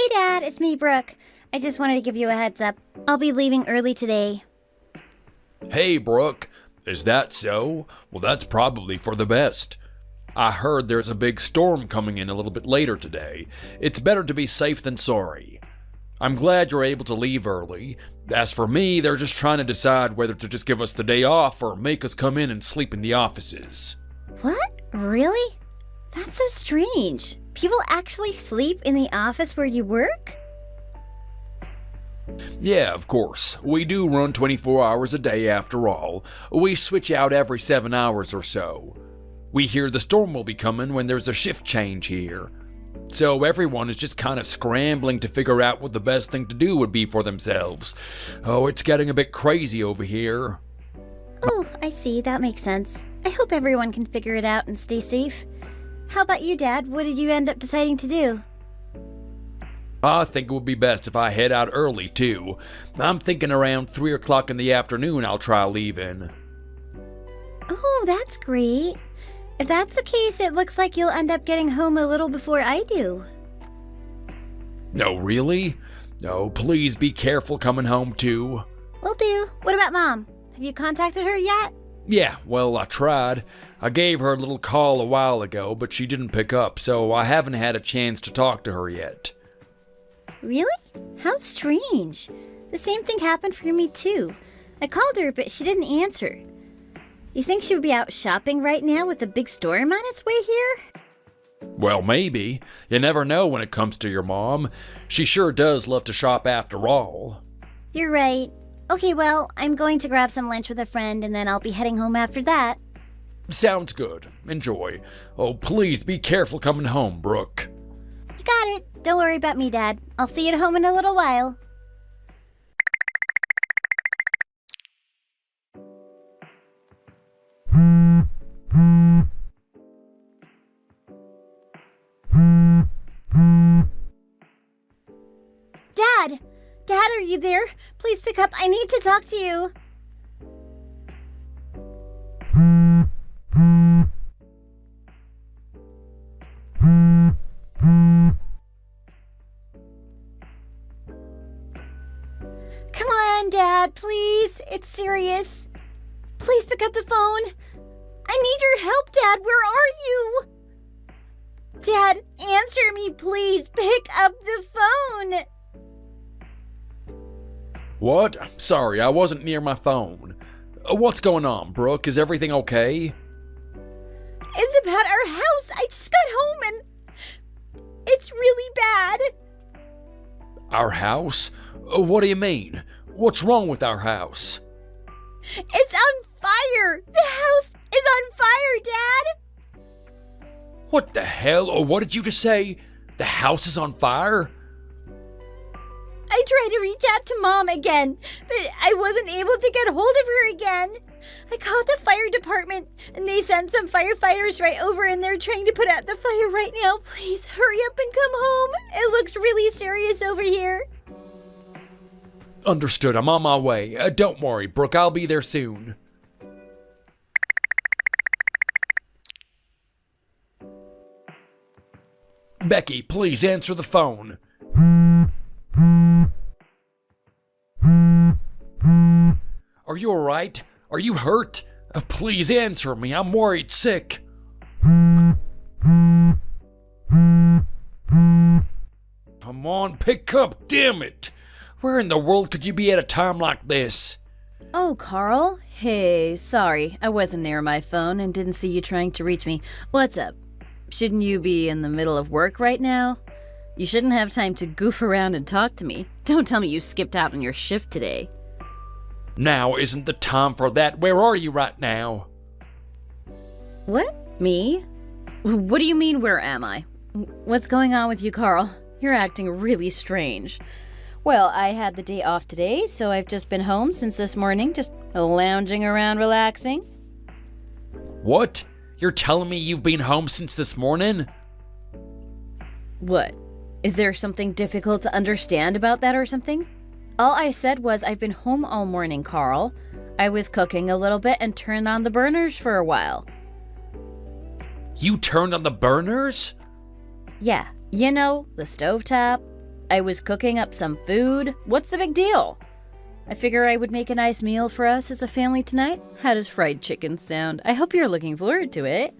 Hey, Dad, it's me, Brooke. I just wanted to give you a heads up. I'll be leaving early today. Hey, Brooke. Is that so? Well, that's probably for the best. I heard there's a big storm coming in a little bit later today. It's better to be safe than sorry. I'm glad you're able to leave early. As for me, they're just trying to decide whether to just give us the day off or make us come in and sleep in the offices. What? Really? That's so strange. People actually sleep in the office where you work? Yeah, of course. We do run 24 hours a day after all. We switch out every 7 hours or so. We hear the storm will be coming when there's a shift change here. So everyone is just kind of scrambling to figure out what the best thing to do would be for themselves. Oh, it's getting a bit crazy over here. Oh, I see. That makes sense. I hope everyone can figure it out and stay safe. How about you, Dad? What did you end up deciding to do? I think it would be best if I head out early, too. I'm thinking around 3 o'clock in the afternoon I'll try leaving. Oh, that's great. If that's the case, it looks like you'll end up getting home a little before I do. No, really? Oh, please be careful coming home, too. Will do. What about Mom? Have you contacted her yet? Yeah, well, I tried. I gave her a little call a while ago, but she didn't pick up, so I haven't had a chance to talk to her yet. Really? How strange. The same thing happened for me too. I called her, but she didn't answer. You think she would be out shopping right now with a big storm on its way here? Well, maybe. You never know when it comes to your mom. She sure does love to shop after all. You're right. Okay, well, I'm going to grab some lunch with a friend and then I'll be heading home after that. Sounds good. Enjoy. Oh, please be careful coming home, Brooke. You got it. Don't worry about me, Dad. I'll see you at home in a little while. Dad! Dad, are you there? Please pick up. I need to talk to you. Come on, Dad, please. It's serious. Please pick up the phone. I need your help, Dad. Where are you? Dad, answer me, please. Pick up the phone. What? Sorry, I wasn't near my phone. What's going on, Brooke? Is everything okay? It's about our house. I just got home and it's really bad. Our house? What do you mean? What's wrong with our house? It's on fire. The house is on fire, Dad. What the hell? What did you just say? The house is on fire? I tried to reach out to Mom again, but I wasn't able to get hold of her again. I called the fire department, and they sent some firefighters right over, and they're trying to put out the fire right now. Please hurry up and come home. It looks really serious over here. Understood. I'm on my way. Don't worry, Brooke. I'll be there soon. Becky, please answer the phone. Are you alright? Are you hurt? Please answer me. I'm worried sick. Come on, pick up, damn it. Where in the world could you be at a time like this? Oh, Carl. Hey, sorry. I wasn't near my phone and didn't see you trying to reach me. What's up? Shouldn't you be in the middle of work right now? You shouldn't have time to goof around and talk to me. Don't tell me you skipped out on your shift today. Now isn't the time for that. Where are you right now? What? Me? What do you mean, where am I? What's going on with you, Carl? You're acting really strange. Well, I had the day off today, so I've just been home since this morning, just lounging around relaxing. What? You're telling me you've been home since this morning? What? Is there something difficult to understand about that or something? All I said was I've been home all morning, Carl. I was cooking a little bit and turned on the burners for a while. You turned on the burners? Yeah, you know, the stovetop. I was cooking up some food. What's the big deal? I figure I would make a nice meal for us as a family tonight. How does fried chicken sound? I hope you're looking forward to it.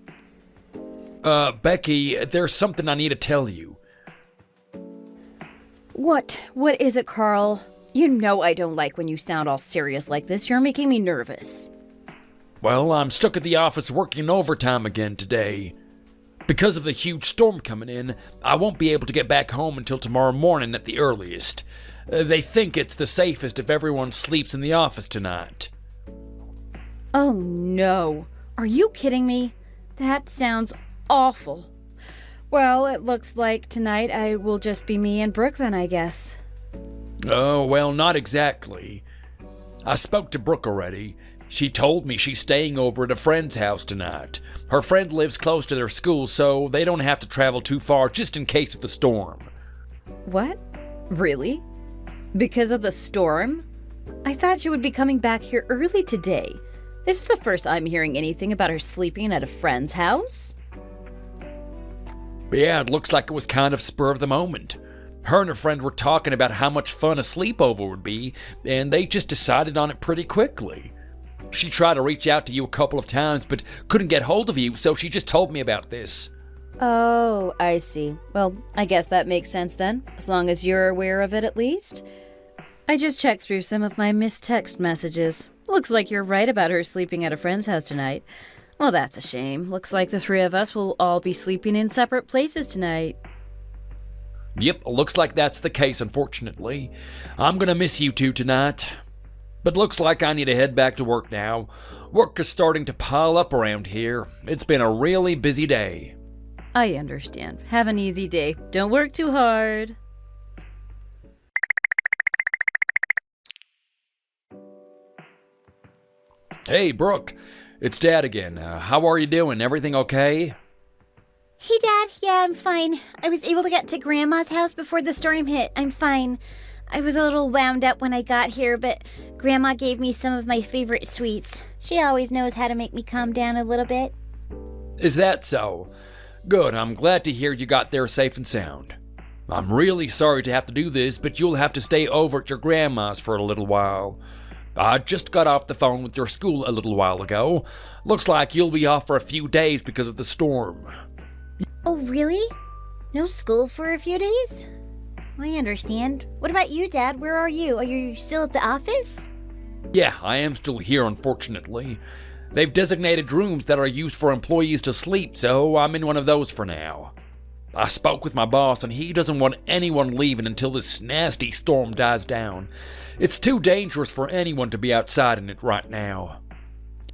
Becky, there's something I need to tell you. What? What is it, Carl? You know I don't like when you sound all serious like this. You're making me nervous. Well, I'm stuck at the office working overtime again today. Because of the huge storm coming in, I won't be able to get back home until tomorrow morning at the earliest. They think it's the safest if everyone sleeps in the office tonight. Oh no. Are you kidding me? That sounds awful. Well, it looks like tonight I will just be me and Brooke then, I guess. Oh, well, not exactly. I spoke to Brooke already. She told me she's staying over at a friend's house tonight. Her friend lives close to their school, so they don't have to travel too far just in case of the storm. What? Really? Because of the storm? I thought she would be coming back here early today. This is the first I'm hearing anything about her sleeping at a friend's house. Yeah, it looks like it was kind of spur of the moment. Her and her friend were talking about how much fun a sleepover would be, and they just decided on it pretty quickly. She tried to reach out to you a couple of times, but couldn't get hold of you, so she just told me about this. Oh, I see. Well, I guess that makes sense then, as long as you're aware of it at least. I just checked through some of my missed text messages. Looks like you're right about her sleeping at a friend's house tonight. Well, that's a shame. Looks like the three of us will all be sleeping in separate places tonight. Yep, looks like that's the case, unfortunately. I'm gonna miss you two tonight. But looks like I need to head back to work now. Work is starting to pile up around here. It's been a really busy day. I understand. Have an easy day. Don't work too hard. Hey, Brooke. It's Dad again. How are you doing? Everything okay? Hey, Dad. Yeah, I'm fine. I was able to get to Grandma's house before the storm hit. I'm fine. I was a little wound up when I got here, but Grandma gave me some of my favorite sweets. She always knows how to make me calm down a little bit. Is that so? Good, I'm glad to hear you got there safe and sound. I'm really sorry to have to do this, but you'll have to stay over at your grandma's for a little while. I just got off the phone with your school a little while ago. Looks like you'll be off for a few days because of the storm. Oh, really? No school for a few days? I understand. What about you, Dad? Where are you? Are you still at the office? Yeah, I am still here, unfortunately. They've designated rooms that are used for employees to sleep, so I'm in one of those for now. I spoke with my boss, and he doesn't want anyone leaving until this nasty storm dies down. It's too dangerous for anyone to be outside in it right now.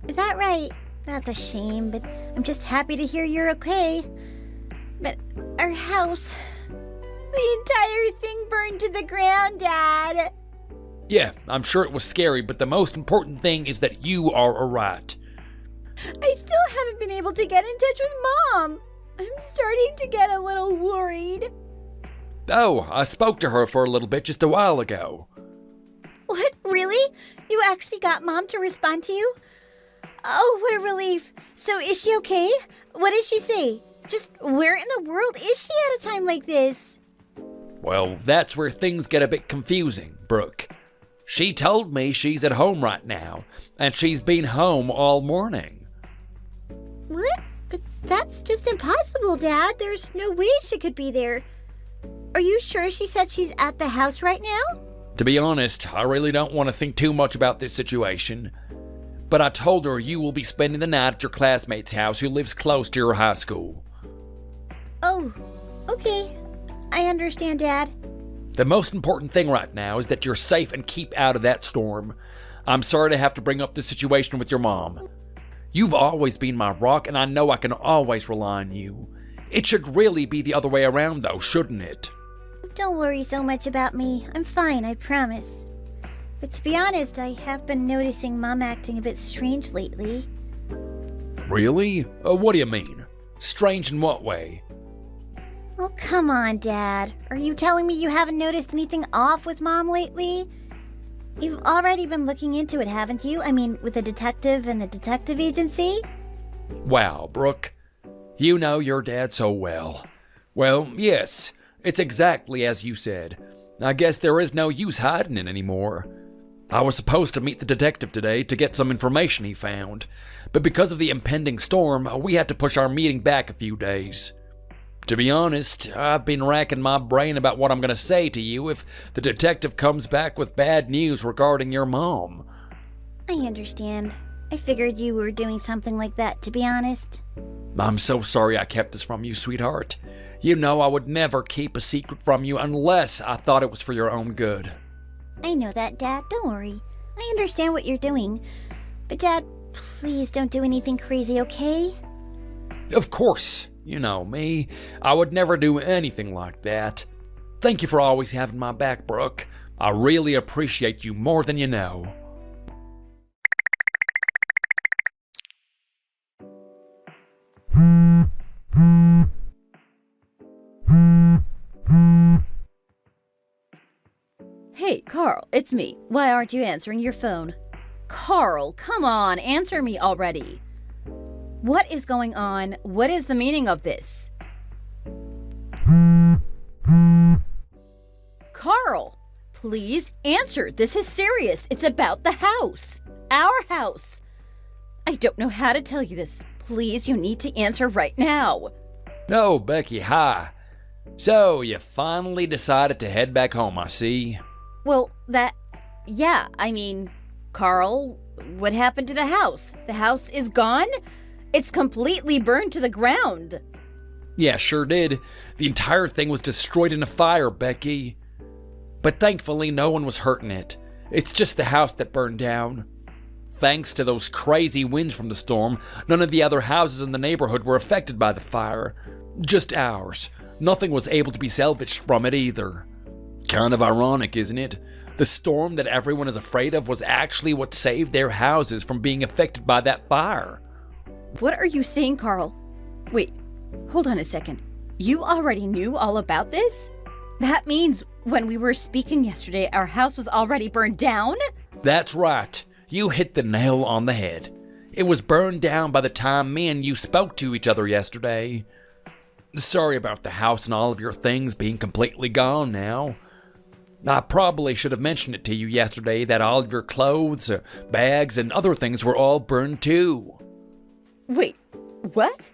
Is that right? That's a shame, but I'm just happy to hear you're okay. But our house... the entire thing burned to the ground, Dad. Yeah, I'm sure it was scary, but the most important thing is that you are alright. I still haven't been able to get in touch with Mom. I'm starting to get a little worried. Oh, I spoke to her for a little bit just a while ago. What? Really? You actually got Mom to respond to you? Oh, what a relief. So is she okay? What did she say? Just where in the world is she at a time like this? Well, that's where things get a bit confusing, Brooke. She told me she's at home right now, and she's been home all morning. What? But that's just impossible, Dad. There's no way she could be there. Are you sure she said she's at the house right now? To be honest, I really don't want to think too much about this situation. But I told her you will be spending the night at your classmate's house who lives close to your high school. Oh, okay. I understand, Dad. The most important thing right now is that you're safe and keep out of that storm. I'm sorry to have to bring up this situation with your mom. You've always been my rock, and I know I can always rely on you. It should really be the other way around, though, shouldn't it? Don't worry so much about me. I'm fine, I promise. But to be honest, I have been noticing Mom acting a bit strange lately. Really? What do you mean? Strange in what way? Oh, come on, Dad. Are you telling me you haven't noticed anything off with Mom lately? You've already been looking into it, haven't you? I mean, with the detective and the detective agency? Wow, Brooke. You know your dad so well. Well, yes. It's exactly as you said. I guess there is no use hiding it anymore. I was supposed to meet the detective today to get some information he found, but because of the impending storm, we had to push our meeting back a few days. To be honest, I've been racking my brain about what I'm going to say to you if the detective comes back with bad news regarding your mom. I understand. I figured you were doing something like that, to be honest. I'm so sorry I kept this from you, sweetheart. You know I would never keep a secret from you unless I thought it was for your own good. I know that, Dad. Don't worry. I understand what you're doing. But, Dad, please don't do anything crazy, okay? Of course. You know me. I would never do anything like that. Thank you for always having my back, Brooke. I really appreciate you more than you know. Hey, Carl, it's me. Why aren't you answering your phone? Carl, come on, answer me already. What is going on? What is the meaning of this? Carl, please answer. This is serious. It's about the house. Our house. I don't know how to tell you this. Please, you need to answer right now. Oh, Becky, hi. So, you finally decided to head back home, I see. Well, yeah, I mean, Carl, what happened to the house? The house is gone? It's completely burned to the ground. Yeah, sure did. The entire thing was destroyed in a fire, Becky. But thankfully, no one was hurt in it. It's just the house that burned down. Thanks to those crazy winds from the storm, none of the other houses in the neighborhood were affected by the fire. Just ours. Nothing was able to be salvaged from it either. Kind of ironic, isn't it? The storm that everyone is afraid of was actually what saved their houses from being affected by that fire. What are you saying, Carl? Wait, hold on a second. You already knew all about this? That means when we were speaking yesterday, our house was already burned down? That's right. You hit the nail on the head. It was burned down by the time me and you spoke to each other yesterday. Sorry about the house and all of your things being completely gone now. I probably should have mentioned it to you yesterday that all of your clothes, bags, and other things were all burned too. Wait, what?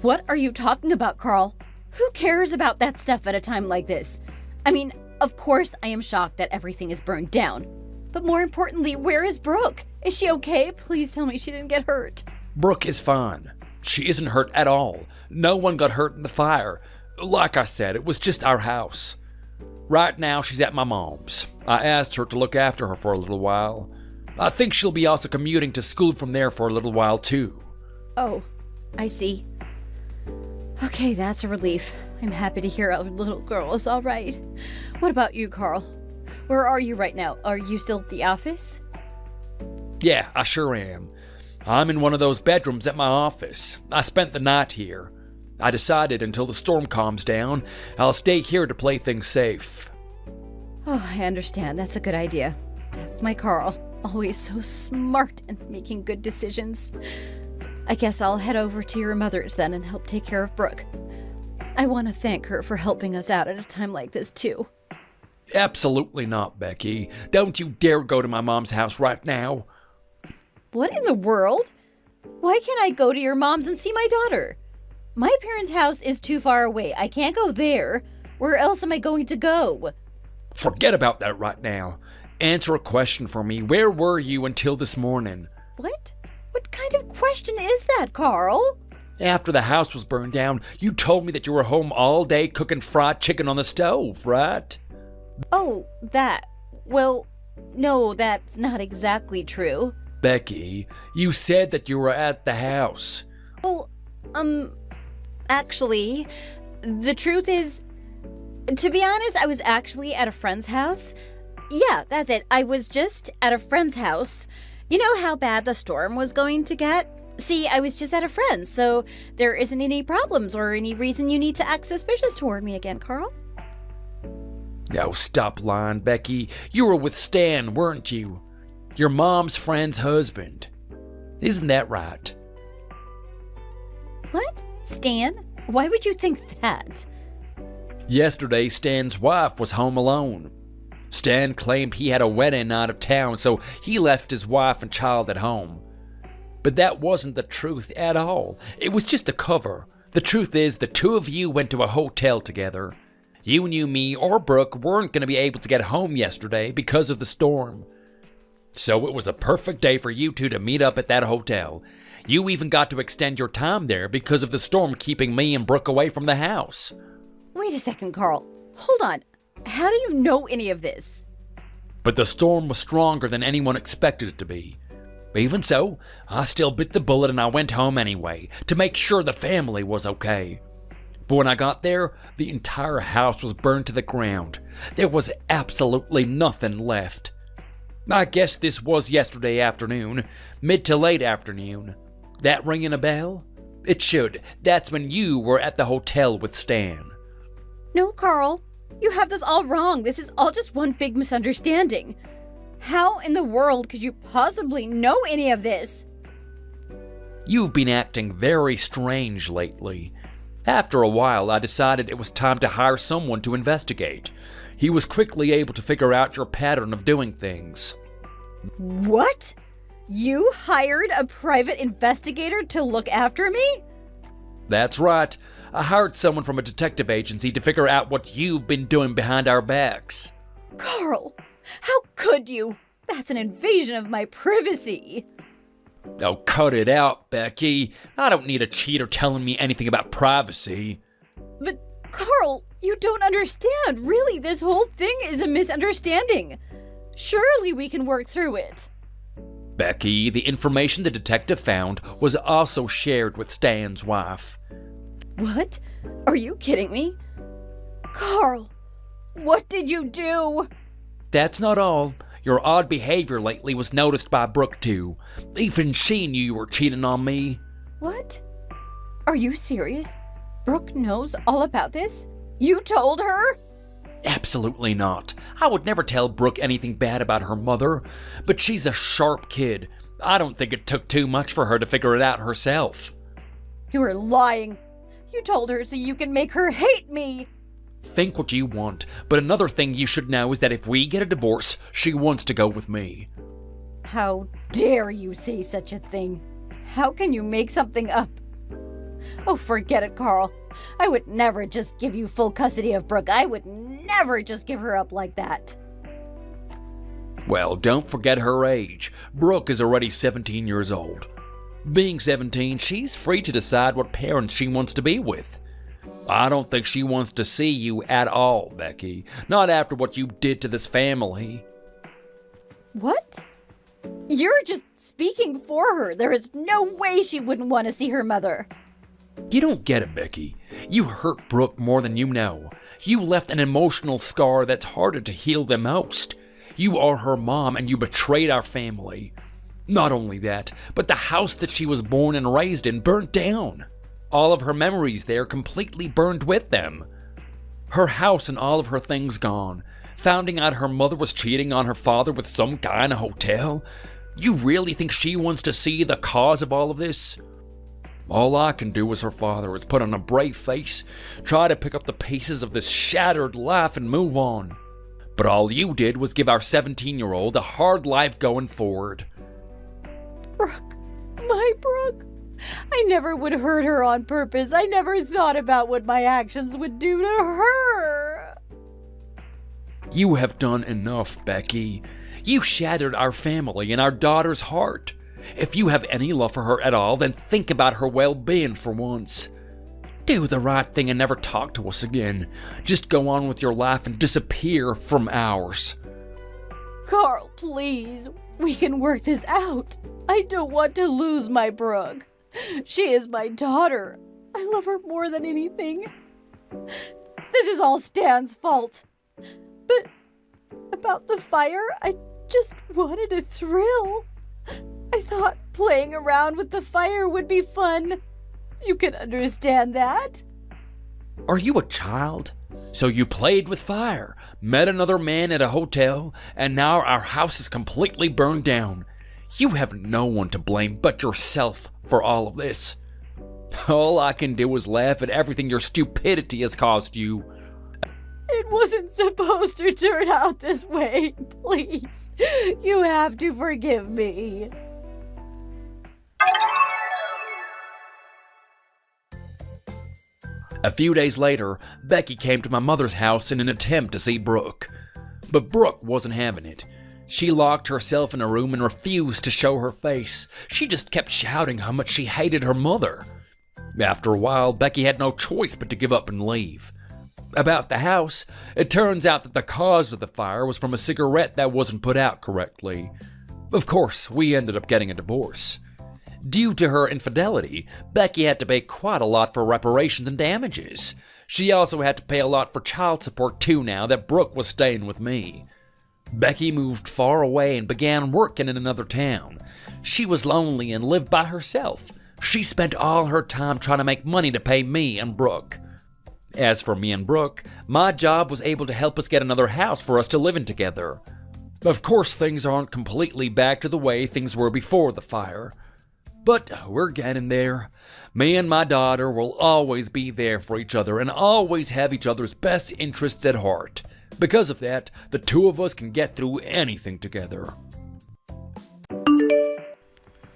What are you talking about, Carl? Who cares about that stuff at a time like this? I mean, of course I am shocked that everything is burned down. But more importantly, where is Brooke? Is she okay? Please tell me she didn't get hurt. Brooke is fine. She isn't hurt at all. No one got hurt in the fire. Like I said, it was just our house. Right now, she's at my mom's. I asked her to look after her for a little while. I think she'll be also commuting to school from there for a little while, too. Oh, I see. Okay, that's a relief. I'm happy to hear our little girl is all right. What about you, Carl? Where are you right now? Are you still at the office? Yeah, I sure am. I'm in one of those bedrooms at my office. I spent the night here. I decided until the storm calms down, I'll stay here to play things safe. Oh, I understand. That's a good idea. That's my Carl. Always so smart and making good decisions. I guess I'll head over to your mother's then and help take care of Brooke. I want to thank her for helping us out at a time like this, too. Absolutely not, Becky. Don't you dare go to my mom's house right now. What in the world? Why can't I go to your mom's and see my daughter? My parents' house is too far away. I can't go there. Where else am I going to go? Forget about that right now. Answer a question for me. Where were you until this morning? What? What kind of question is that, Carl? After the house was burned down, you told me that you were home all day cooking fried chicken on the stove, right? Oh, that. Well, no, that's not exactly true. Becky, you said that you were at the house. Well, actually, the truth is, to be honest, I was actually at a friend's house. Yeah, that's it. I was just at a friend's house. You know how bad the storm was going to get? See, I was just at a friend's, so there isn't any problems or any reason you need to act suspicious toward me again, Carl. Oh, stop lying, Becky. You were with Stan, weren't you? Your mom's friend's husband. Isn't that right? What? Stan? Why would you think that? Yesterday, Stan's wife was home alone. Stan claimed he had a wedding out of town, so he left his wife and child at home. But that wasn't the truth at all. It was just a cover. The truth is, the two of you went to a hotel together. You knew me or Brooke weren't going to be able to get home yesterday because of the storm. So it was a perfect day for you two to meet up at that hotel. You even got to extend your time there because of the storm keeping me and Brooke away from the house. Wait a second, Carl. Hold on. How do you know any of this? But the storm was stronger than anyone expected it to be. Even so, I still bit the bullet and I went home anyway, to make sure the family was okay. But when I got there, the entire house was burned to the ground. There was absolutely nothing left. I guess this was yesterday afternoon, mid to late afternoon. That ringing a bell? It should. That's when you were at the hotel with Stan. No, Carl. You have this all wrong. This is all just one big misunderstanding. How in the world could you possibly know any of this? You've been acting very strange lately. After a while, I decided it was time to hire someone to investigate. He was quickly able to figure out your pattern of doing things. What? You hired a private investigator to look after me? That's right. I hired someone from a detective agency to figure out what you've been doing behind our backs. Carl, how could you? That's an invasion of my privacy. Oh, cut it out, Becky. I don't need a cheater telling me anything about privacy. But, Carl, you don't understand. Really, this whole thing is a misunderstanding. Surely we can work through it. Becky, the information the detective found was also shared with Stan's wife. What? Are you kidding me? Carl, what did you do? That's not all. Your odd behavior lately was noticed by Brooke, too. Even she knew you were cheating on me. What? Are you serious? Brooke knows all about this? You told her? Absolutely not. I would never tell Brooke anything bad about her mother, but she's a sharp kid. I don't think it took too much for her to figure it out herself. You are lying. You told her so you can make her hate me. Think what you want, but another thing you should know is that if we get a divorce, she wants to go with me. How dare you say such a thing? How can you make something up? Oh, forget it, Carl. I would never just give you full custody of Brooke. I would never just give her up like that. Well, don't forget her age. Brooke is already 17 years old. Being 17, she's free to decide what parents she wants to be with. I don't think she wants to see you at all, Becky. Not after what you did to this family. What? You're just speaking for her. There is no way she wouldn't want to see her mother. You don't get it, Becky. You hurt Brooke more than you know. You left an emotional scar that's harder to heal than most. You are her mom and you betrayed our family. Not only that, but the house that she was born and raised in burnt down. All of her memories there completely burned with them. Her house and all of her things gone. Finding out her mother was cheating on her father with some guy in a hotel. You really think she wants to see the cause of all of this? All I can do as her father is put on a brave face, try to pick up the pieces of this shattered life and move on. But all you did was give our 17-year-old a hard life going forward. Brooke, my Brooke. I never would hurt her on purpose. I never thought about what my actions would do to her. You have done enough, Becky. You shattered our family and our daughter's heart. If you have any love for her at all, then think about her well-being for once. Do the right thing and never talk to us again. Just go on with your life and disappear from ours. Carl, please. We can work this out. I don't want to lose my Brooke. She is my daughter. I love her more than anything. This is all Stan's fault. But about the fire, I just wanted a thrill. I thought playing around with the fire would be fun. You can understand that. Are you a child? So you played with fire, met another man at a hotel, and now our house is completely burned down. You have no one to blame but yourself for all of this. All I can do is laugh at everything your stupidity has caused you. It wasn't supposed to turn out this way. Please, you have to forgive me. A few days later, Becky came to my mother's house in an attempt to see Brooke. But Brooke wasn't having it. She locked herself in a room and refused to show her face. She just kept shouting how much she hated her mother. After a while, Becky had no choice but to give up and leave. About the house, it turns out that the cause of the fire was from a cigarette that wasn't put out correctly. Of course, we ended up getting a divorce. Due to her infidelity, Becky had to pay quite a lot for reparations and damages. She also had to pay a lot for child support too now that Brooke was staying with me. Becky moved far away and began working in another town. She was lonely and lived by herself. She spent all her time trying to make money to pay me and Brooke. As for me and Brooke, my job was able to help us get another house for us to live in together. Of course, things aren't completely back to the way things were before the fire. But we're getting there. Me and my daughter will always be there for each other and always have each other's best interests at heart. Because of that, the two of us can get through anything together.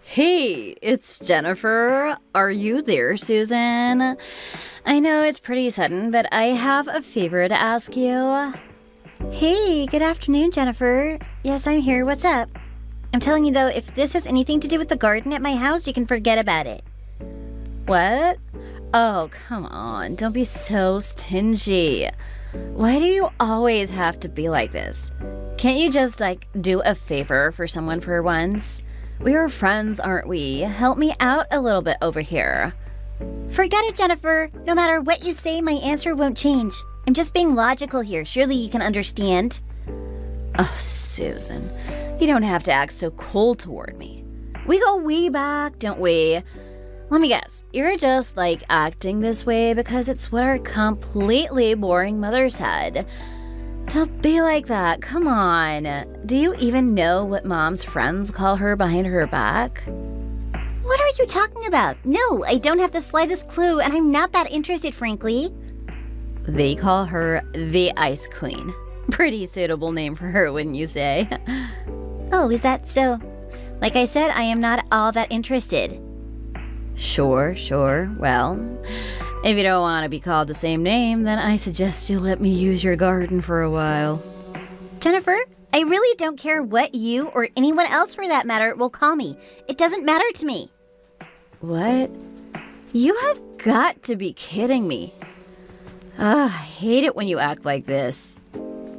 Hey, it's Jennifer. Are you there, Susan? I know it's pretty sudden, but I have a favor to ask you. Hey, good afternoon, Jennifer. Yes, I'm here. What's up? I'm telling you, though, if this has anything to do with the garden at my house, you can forget about it. What? Oh, come on. Don't be so stingy. Why do you always have to be like this? Can't you just, do a favor for someone for once? We are friends, aren't we? Help me out a little bit over here. Forget it, Jennifer. No matter what you say, my answer won't change. I'm just being logical here. Surely you can understand. Oh, Susan, you don't have to act so cold toward me. We go way back, don't we? Let me guess, you're just, acting this way because it's what our completely boring mother said. Don't be like that, come on. Do you even know what Mom's friends call her behind her back? What are you talking about? No, I don't have the slightest clue, and I'm not that interested, frankly. They call her the Ice Queen. Pretty suitable name for her, wouldn't you say? Oh, is that so? Like I said, I am not all that interested. Sure. Well, if you don't want to be called the same name, then I suggest you let me use your garden for a while. Jennifer, I really don't care what you, or anyone else for that matter, will call me. It doesn't matter to me. What? You have got to be kidding me. I hate it when you act like this.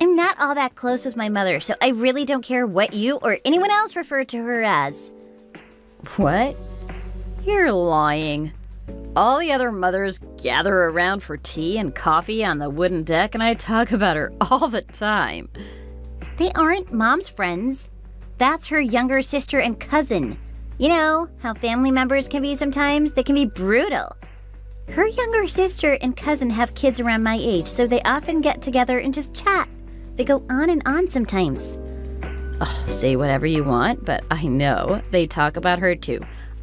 I'm not all that close with my mother, so I really don't care what you or anyone else refer to her as. What? You're lying. All the other mothers gather around for tea and coffee on the wooden deck, and I talk about her all the time. They aren't Mom's friends. That's her younger sister and cousin. You know how family members can be sometimes? They can be brutal. Her younger sister and cousin have kids around my age, so they often get together and just chat. They go on and on sometimes. Oh, say whatever you want, but I know they talk about her too.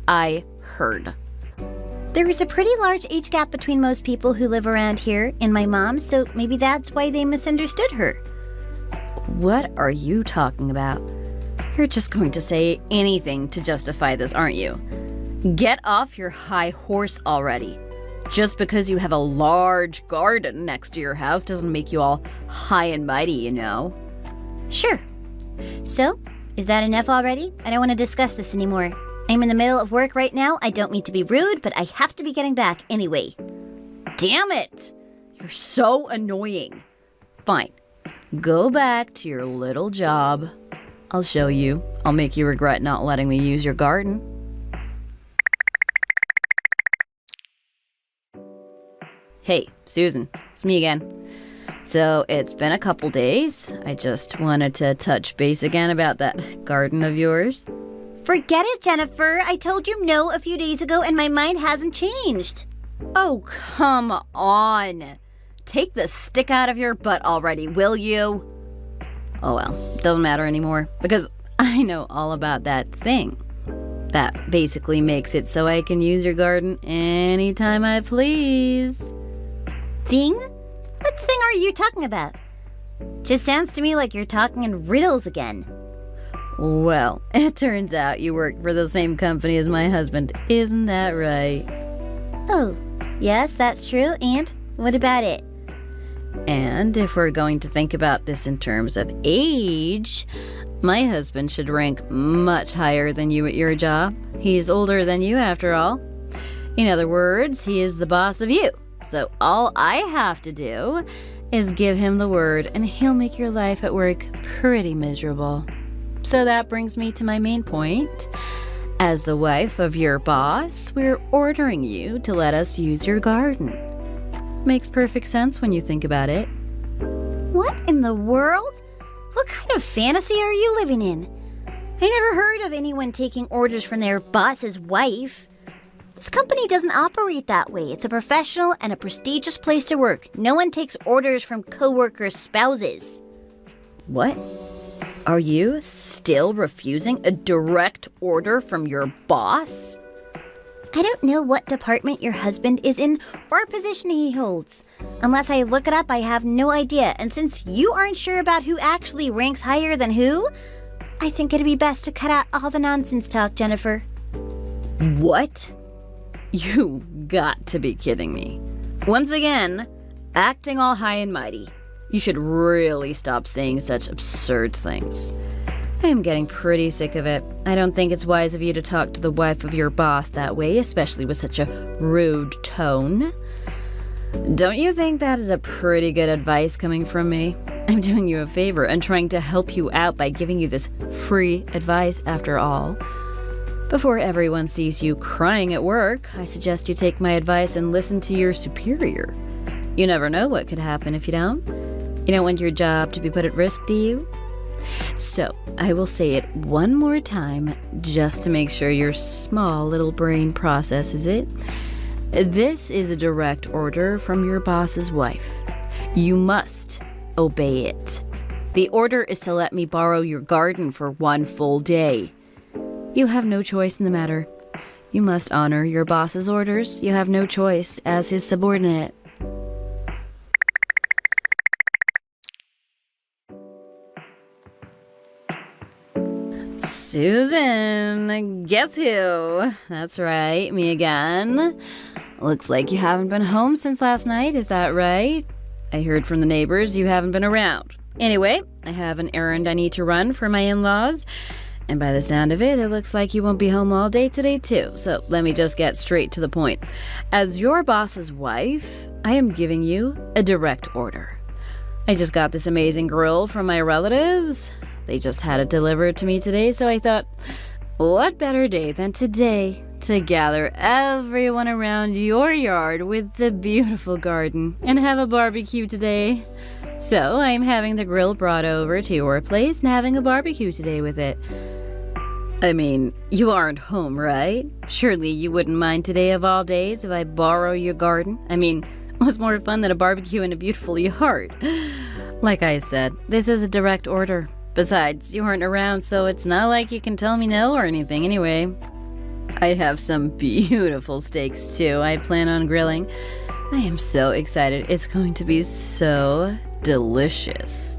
I heard. There is a pretty large age gap between most people who live around here and my mom, so maybe that's why they misunderstood her. What are you talking about? You're just going to say anything to justify this, aren't you? Get off your high horse already. Just because you have a large garden next to your house doesn't make you all high and mighty, you know. Sure. So, is that enough already? I don't want to discuss this anymore. I'm in the middle of work right now. I don't mean to be rude, but I have to be getting back anyway. Damn it! You're so annoying. Fine. Go back to your little job. I'll show you. I'll make you regret not letting me use your garden. Hey, Susan, it's me again. So, it's been a couple days. I just wanted to touch base again about that garden of yours. Forget it, Jennifer. I told you no a few days ago and my mind hasn't changed. Oh, come on. Take the stick out of your butt already, will you? Oh well, doesn't matter anymore because I know all about that thing. That basically makes it so I can use your garden anytime I please. Thing? What thing are you talking about? Just sounds to me like you're talking in riddles again. Well, it turns out you work for the same company as my husband. Isn't that right? Oh, yes, that's true. And what about it? And if we're going to think about this in terms of age, my husband should rank much higher than you at your job. He's older than you, after all. In other words, he is the boss of you. So all I have to do is give him the word, and he'll make your life at work pretty miserable. So that brings me to my main point. As the wife of your boss, we're ordering you to let us use your garden. Makes perfect sense when you think about it. What in the world? What kind of fantasy are you living in? I never heard of anyone taking orders from their boss's wife. This company doesn't operate that way. It's a professional and a prestigious place to work. No one takes orders from coworkers' spouses. What? Are you still refusing a direct order from your boss? I don't know what department your husband is in or position he holds. Unless I look it up, I have no idea. And since you aren't sure about who actually ranks higher than who, I think it'd be best to cut out all the nonsense talk, Jennifer. What? You got to be kidding me. Once again, acting all high and mighty. You should really stop saying such absurd things. I am getting pretty sick of it. I don't think it's wise of you to talk to the wife of your boss that way, especially with such a rude tone. Don't you think that is a pretty good advice coming from me? I'm doing you a favor and trying to help you out by giving you this free advice after all. Before everyone sees you crying at work, I suggest you take my advice and listen to your superior. You never know what could happen if you don't. You don't want your job to be put at risk, do you? So, I will say it one more time just to make sure your small little brain processes it. This is a direct order from your boss's wife. You must obey it. The order is to let me borrow your garden for 1 full day. You have no choice in the matter. You must honor your boss's orders. You have no choice as his subordinate. Susan, guess who? That's right, me again. Looks like you haven't been home since last night, is that right? I heard from the neighbors you haven't been around. Anyway, I have an errand I need to run for my in-laws. And by the sound of it, it looks like you won't be home all day today too. So let me just get straight to the point. As your boss's wife, I am giving you a direct order. I just got this amazing grill from my relatives. They just had it delivered to me today, so I thought, what better day than today to gather everyone around your yard with the beautiful garden and have a barbecue today. So I'm having the grill brought over to your place and having a barbecue today with it. I mean, you aren't home, right? Surely you wouldn't mind today of all days if I borrow your garden? I mean, what's more fun than a barbecue in a beautiful yard? Like I said, this is a direct order. Besides, you weren't around, so it's not like you can tell me no or anything anyway. I have some beautiful steaks too I plan on grilling. I am so excited. It's going to be so delicious.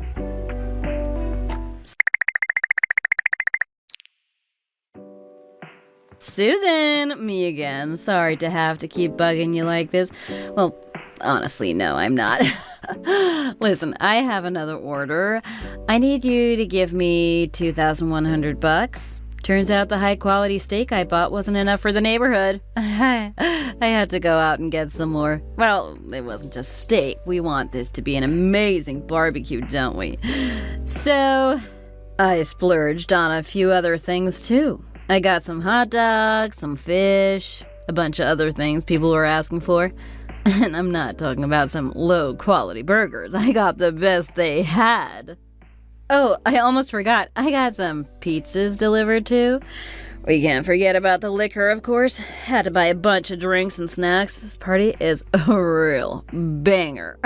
Susan, me again. Sorry to have to keep bugging you like this. Well, honestly, no, I'm not. Listen, I have another order. I need you to give me $2,100. Turns out the high quality steak I bought wasn't enough for the neighborhood. I had to go out and get some more. Well, it wasn't just steak. We want this to be an amazing barbecue, don't we? So, I splurged on a few other things too. I got some hot dogs, some fish, a bunch of other things people were asking for. And I'm not talking about some low-quality burgers. I got the best they had. Oh, I almost forgot. I got some pizzas delivered too. We can't forget about the liquor, of course. Had to buy a bunch of drinks and snacks. This party is a real banger.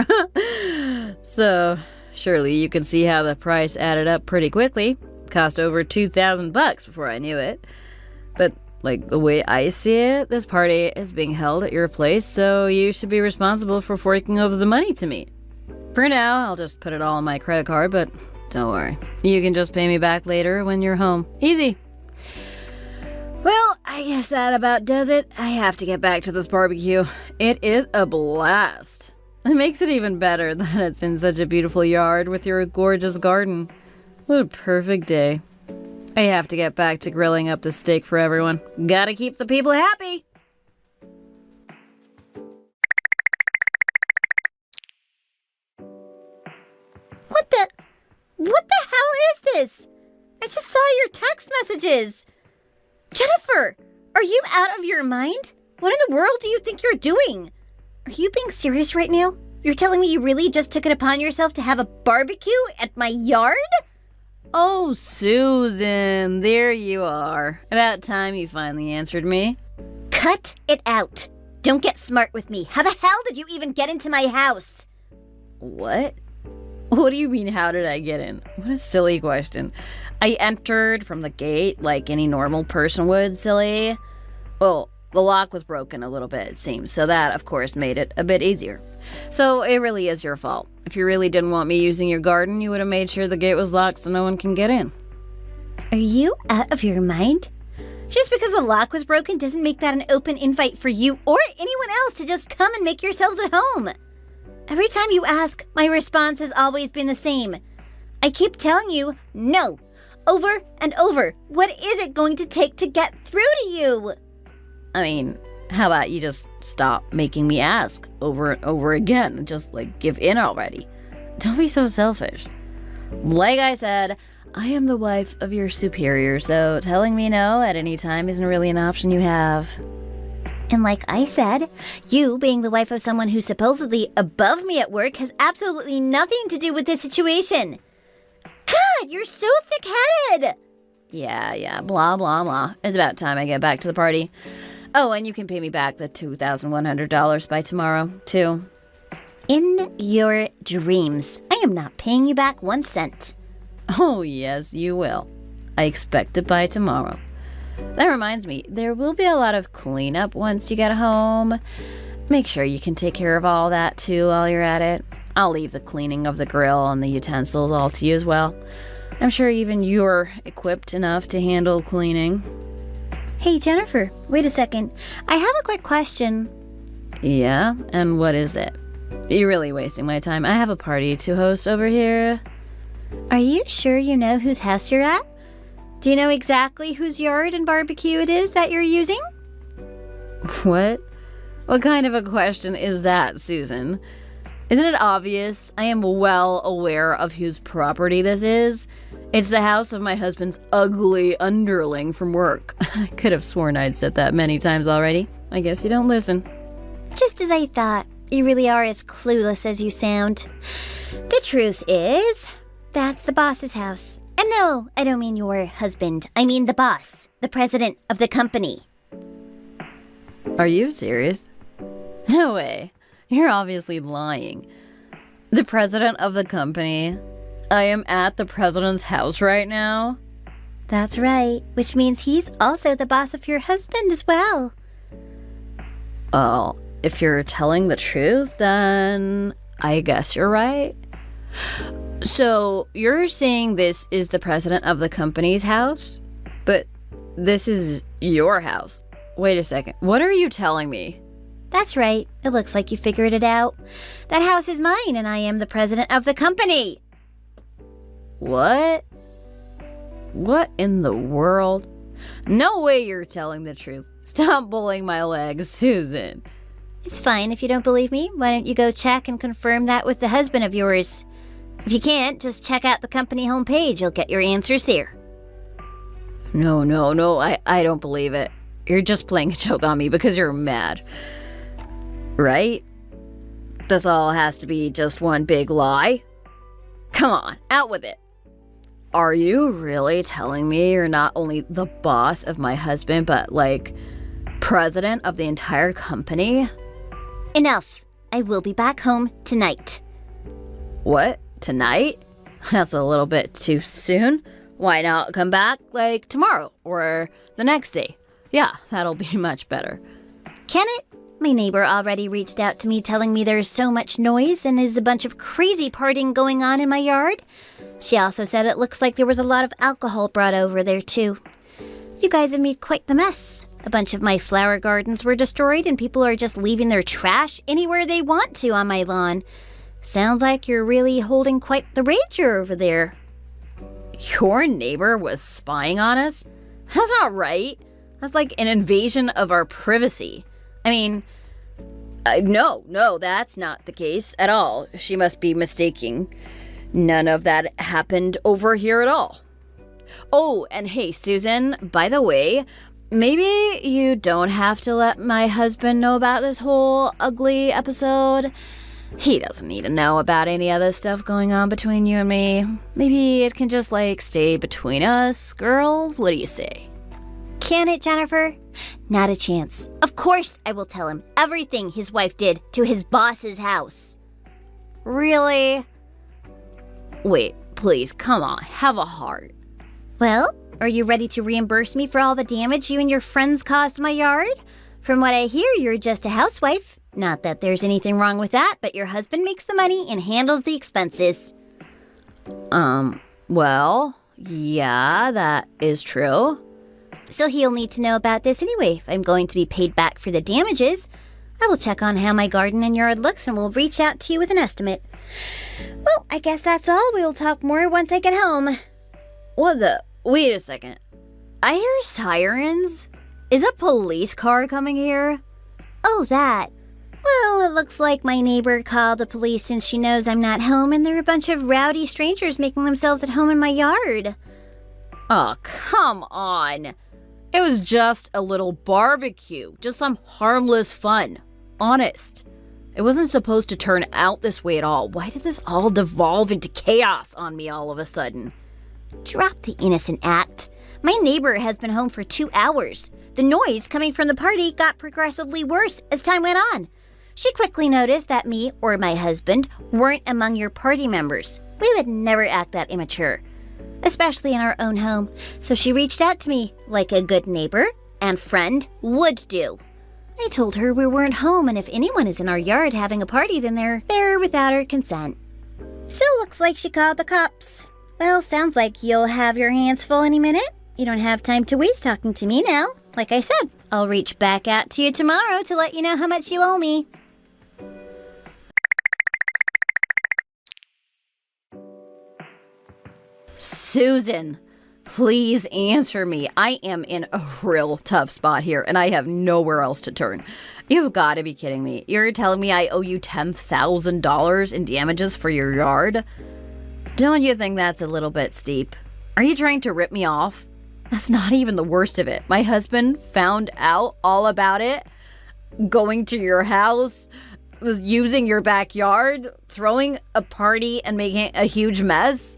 So, surely you can see how the price added up pretty quickly. Cost over $2,000 before I knew it. But like, the way I see it, this party is being held at your place, so you should be responsible for forking over the money to me. For now, I'll just put it all on my credit card, but don't worry. You can just pay me back later when you're home. Easy. Well, I guess that about does it. I have to get back to this barbecue. It is a blast. It makes it even better that it's in such a beautiful yard with your gorgeous garden. What a perfect day. I have to get back to grilling up the steak for everyone. Gotta keep the people happy. What the hell is this? I just saw your text messages. Jennifer, are you out of your mind? What in the world do you think you're doing? Are you being serious right now? You're telling me you really just took it upon yourself to have a barbecue at my yard? Oh, Susan, there you are. About time you finally answered me. Cut it out. Don't get smart with me. How the hell did you even get into my house? What? What do you mean, how did I get in? What a silly question. I entered from the gate like any normal person would, silly. Well, the lock was broken a little bit, it seems, so that, of course, made it a bit easier. So it really is your fault. If you really didn't want me using your garden, you would have made sure the gate was locked so no one can get in. Are you out of your mind? Just because the lock was broken doesn't make that an open invite for you or anyone else to just come and make yourselves at home. Every time you ask, my response has always been the same. I keep telling you, no, over and over. What is it going to take to get through to you? I mean, how about you just stop making me ask over and over again? Just, give in already. Don't be so selfish. Like I said, I am the wife of your superior, so telling me no at any time isn't really an option you have. And like I said, you being the wife of someone who's supposedly above me at work has absolutely nothing to do with this situation. God, you're so thick-headed! Yeah, blah, blah, blah. It's about time I get back to the party. Oh, and you can pay me back the $2,100 by tomorrow, too. In your dreams. I am not paying you back 1 cent. Oh, yes, you will. I expect it by tomorrow. That reminds me, there will be a lot of cleanup once you get home. Make sure you can take care of all that, too, while you're at it. I'll leave the cleaning of the grill and the utensils all to you as well. I'm sure even you're equipped enough to handle cleaning. Hey, Jennifer, wait a second. I have a quick question. Yeah? And what is it? You're really wasting my time. I have a party to host over here. Are you sure you know whose house you're at? Do you know exactly whose yard and barbecue it is that you're using? What? What kind of a question is that, Susan? Isn't it obvious? I am well aware of whose property this is. It's the house of my husband's ugly underling from work. I could have sworn I'd said that many times already. I guess you don't listen. Just as I thought. You really are as clueless as you sound. The truth is, that's the boss's house. And no, I don't mean your husband. I mean the boss, the president of the company. Are you serious? No way. You're obviously lying. The president of the company? I am at the president's house right now? That's right, which means he's also the boss of your husband as well. Oh, if you're telling the truth, then I guess you're right. So, you're saying this is the president of the company's house? But this is your house. Wait a second. What are you telling me? That's right. It looks like you figured it out. That house is mine, and I am the president of the company. What? What in the world? No way you're telling the truth. Stop pulling my legs, Susan. It's fine if you don't believe me. Why don't you go check and confirm that with the husband of yours? If you can't, just check out the company homepage. You'll get your answers there. No, I don't believe it. You're just playing a joke on me because you're mad. Right? This all has to be just one big lie? Come on, out with it. Are you really telling me you're not only the boss of my husband, but, president of the entire company? Enough. I will be back home tonight. What? Tonight? That's a little bit too soon. Why not come back, tomorrow or the next day? Yeah, that'll be much better. Can it? My neighbor already reached out to me telling me there's so much noise and is a bunch of crazy partying going on in my yard. She also said it looks like there was a lot of alcohol brought over there too. You guys have made quite the mess. A bunch of my flower gardens were destroyed and people are just leaving their trash anywhere they want to on my lawn. Sounds like you're really holding quite the rager over there. Your neighbor was spying on us? That's not right. That's like an invasion of our privacy. I mean, no, that's not the case at all. She must be mistaking. None of that happened over here at all. Oh, and hey, Susan, by the way, maybe you don't have to let my husband know about this whole ugly episode. He doesn't need to know about any other stuff going on between you and me. Maybe it can just, stay between us, girls? What do you say? Can it, Jennifer? Not a chance. Of course I will tell him everything his wife did to his boss's house. Really? Wait, please, come on, have a heart. Well, are you ready to reimburse me for all the damage you and your friends caused my yard? From what I hear, you're just a housewife. Not that there's anything wrong with that, but your husband makes the money and handles the expenses. Well, yeah, that is true. So he'll need to know about this anyway if I'm going to be paid back for the damages. I will check on how my garden and yard looks and will reach out to you with an estimate. Well, I guess that's all. We'll talk more once I get home. Wait a second. I hear sirens. Is a police car coming here? Oh, that. Well, it looks like my neighbor called the police since she knows I'm not home and there are a bunch of rowdy strangers making themselves at home in my yard. Oh, come on. It was just a little barbecue. Just some harmless fun. Honest. It wasn't supposed to turn out this way at all. Why did this all devolve into chaos on me all of a sudden? Drop the innocent act. My neighbor has been home for 2 hours. The noise coming from the party got progressively worse as time went on. She quickly noticed that me or my husband weren't among your party members. We would never act that immature, especially in our own home. So she reached out to me like a good neighbor and friend would do. I told her we weren't home and if anyone is in our yard having a party, then they're there without her consent. So looks like she called the cops. Well, sounds like you'll have your hands full any minute. You don't have time to waste talking to me now. Like I said, I'll reach back out to you tomorrow to let you know how much you owe me. Susan, please answer me. I am in a real tough spot here, and I have nowhere else to turn. You've got to be kidding me. You're telling me I owe you $10,000 in damages for your yard? Don't you think that's a little bit steep? Are you trying to rip me off? That's not even the worst of it. My husband found out all about it, going to your house, using your backyard, throwing a party and making a huge mess.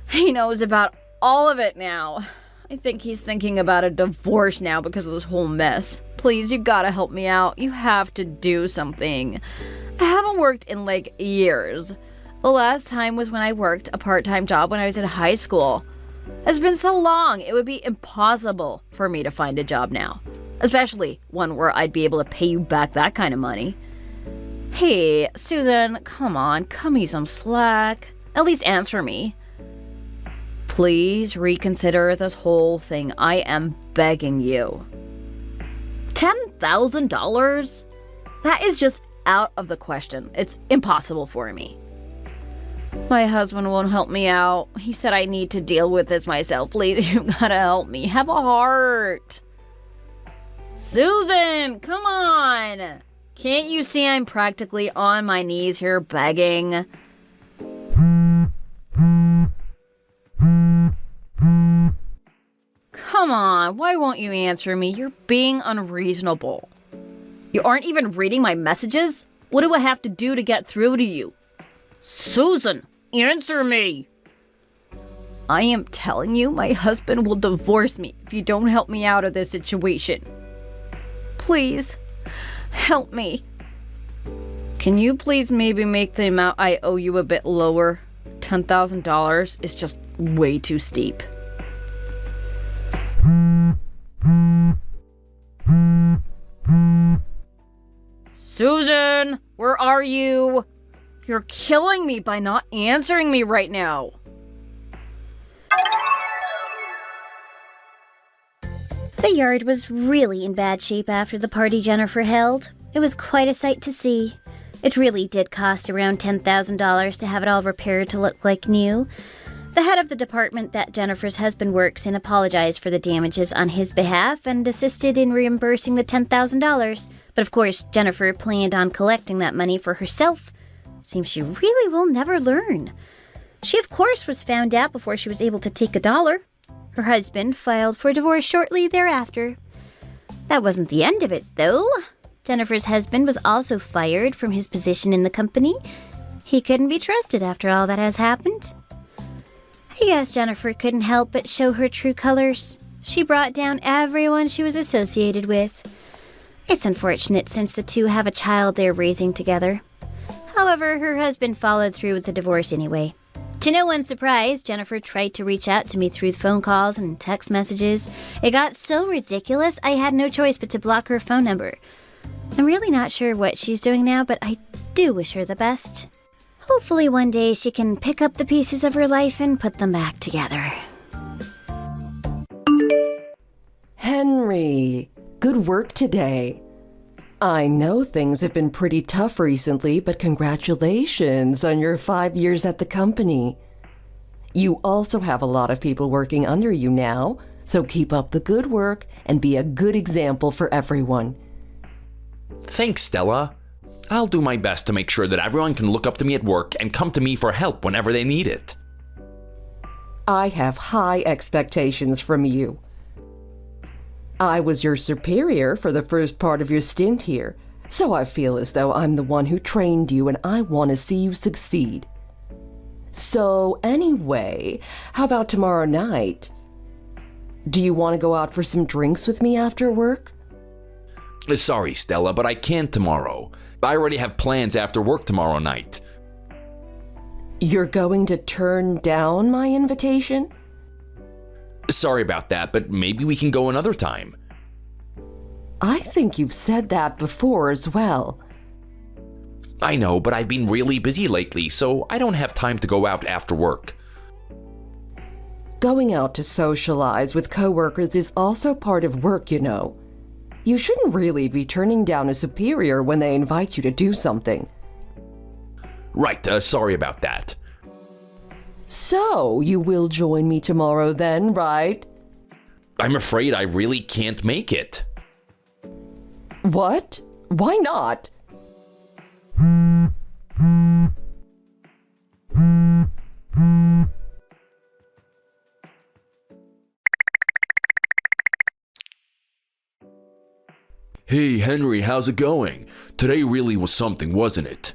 He knows about all of it now. I think he's thinking about a divorce now because of this whole mess. Please, you gotta help me out. You have to do something. I haven't worked in years. The last time was when I worked a part-time job when I was in high school. It's been so long, it would be impossible for me to find a job now. Especially one where I'd be able to pay you back that kind of money. Hey, Susan, come on, cut me some slack. At least answer me. Please reconsider this whole thing. I am begging you. $10,000? That is just out of the question. It's impossible for me. My husband won't help me out. He said I need to deal with this myself. Please, you gotta help me. Have a heart. Susan, come on. Can't you see I'm practically on my knees here begging? Come on, why won't you answer me? You're being unreasonable. You aren't even reading my messages? What do I have to do to get through to you? Susan, answer me. I am telling you, my husband will divorce me if you don't help me out of this situation. Please, help me. Can you please maybe make the amount I owe you a bit lower? $10,000 is just way too steep. Susan, where are you? You're killing me by not answering me right now. The yard was really in bad shape after the party Jennifer held. It was quite a sight to see. It really did cost around $10,000 to have it all repaired to look like new. The head of the department that Jennifer's husband works in apologized for the damages on his behalf and assisted in reimbursing the $10,000. But of course, Jennifer planned on collecting that money for herself. Seems she really will never learn. She, of course, was found out before she was able to take $1. Her husband filed for divorce shortly thereafter. That wasn't the end of it, though. Jennifer's husband was also fired from his position in the company. He couldn't be trusted after all that has happened. I guess Jennifer couldn't help but show her true colors. She brought down everyone she was associated with. It's unfortunate since the two have a child they're raising together. However, her husband followed through with the divorce anyway. To no one's surprise, Jennifer tried to reach out to me through phone calls and text messages. It got so ridiculous, I had no choice but to block her phone number. I'm really not sure what she's doing now, but I do wish her the best. Hopefully one day she can pick up the pieces of her life and put them back together. Henry, good work today. I know things have been pretty tough recently, but congratulations on your 5 years at the company. You also have a lot of people working under you now, so keep up the good work and be a good example for everyone. Thanks, Stella. I'll do my best to make sure that everyone can look up to me at work and come to me for help whenever they need it. I have high expectations from you. I was your superior for the first part of your stint here, so I feel as though I'm the one who trained you and I want to see you succeed. So anyway, how about tomorrow night? Do you want to go out for some drinks with me after work? Sorry, Stella, but I can't tomorrow. I already have plans after work tomorrow night. You're going to turn down my invitation? Sorry about that, but maybe we can go another time. I think you've said that before as well. I know, but I've been really busy lately, so I don't have time to go out after work. Going out to socialize with coworkers is also part of work, you know. You shouldn't really be turning down a superior when they invite you to do something. Right, sorry about that. So, you will join me tomorrow then, right? I'm afraid I really can't make it. What? Why not? Hey, Henry, how's it going? Today really was something, wasn't it?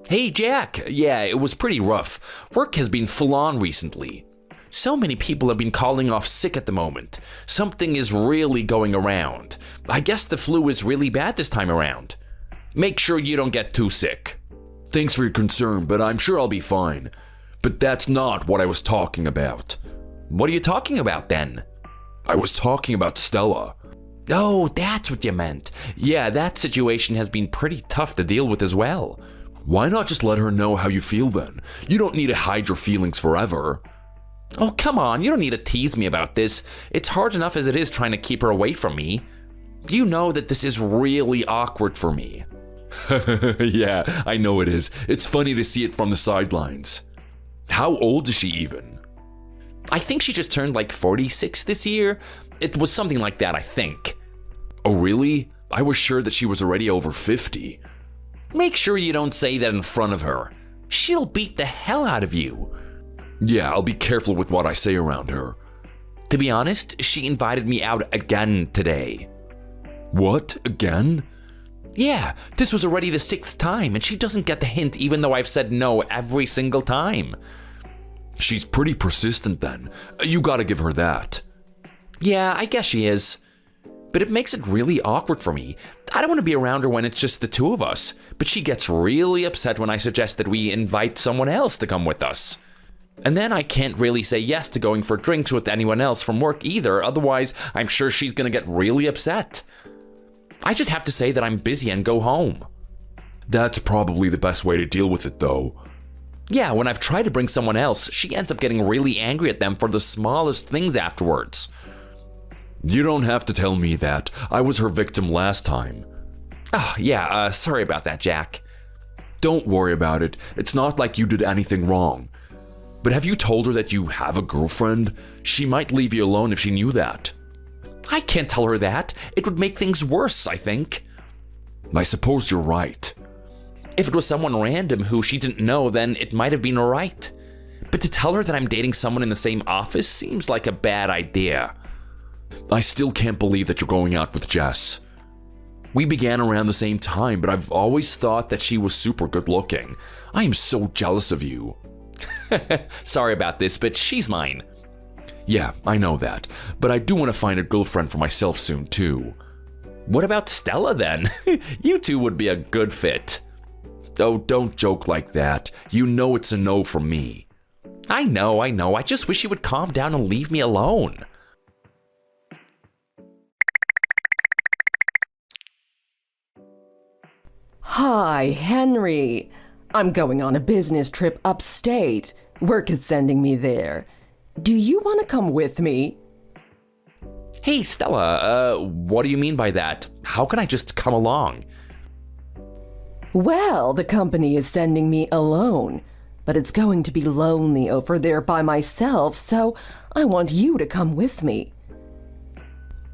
Hey, Jack. Yeah, it was pretty rough. Work has been full on recently. So many people have been calling off sick at the moment. Something is really going around. I guess the flu is really bad this time around. Make sure you don't get too sick. Thanks for your concern, but I'm sure I'll be fine. But that's not what I was talking about. What are you talking about then? I was talking about Stella. Oh, that's what you meant. Yeah, that situation has been pretty tough to deal with as well. Why not just let her know how you feel then? You don't need to hide your feelings forever. Oh, come on, you don't need to tease me about this. It's hard enough as it is trying to keep her away from me. You know that this is really awkward for me. Yeah, I know it is. It's funny to see it from the sidelines. How old is she even? I think she just turned like 46 this year. It was something like that, I think. Oh, really? I was sure that she was already over 50. Make sure you don't say that in front of her. She'll beat the hell out of you. Yeah, I'll be careful with what I say around her. To be honest, she invited me out again today. What? Again? Yeah, this was already the 6th time, and she doesn't get the hint even though I've said no every single time. She's pretty persistent then. You gotta give her that. Yeah, I guess she is. But it makes it really awkward for me. I don't want to be around her when it's just the two of us, but she gets really upset when I suggest that we invite someone else to come with us. And then I can't really say yes to going for drinks with anyone else from work either, otherwise I'm sure she's gonna get really upset. I just have to say that I'm busy and go home. That's probably the best way to deal with it, though. Yeah, when I've tried to bring someone else, she ends up getting really angry at them for the smallest things afterwards. You don't have to tell me that. I was her victim last time. Oh, yeah, sorry about that, Jack. Don't worry about it. It's not like you did anything wrong. But have you told her that you have a girlfriend? She might leave you alone if she knew that. I can't tell her that. It would make things worse, I think. I suppose you're right. If it was someone random who she didn't know, then it might have been alright. But to tell her that I'm dating someone in the same office seems like a bad idea. I still can't believe that you're going out with Jess. We began around the same time, but I've always thought that she was super good looking. I am so jealous of you. Sorry about this, but she's mine. Yeah, I know that, but I do want to find a girlfriend for myself soon, too. What about Stella, then? You two would be a good fit. Oh, don't joke like that. You know it's a no from me. I know. I just wish you would calm down and leave me alone. Hi, Henry. I'm going on a business trip upstate. Work is sending me there. Do you want to come with me? Hey, Stella, what do you mean by that? How can I just come along? Well, the company is sending me alone, but it's going to be lonely over there by myself, so I want you to come with me.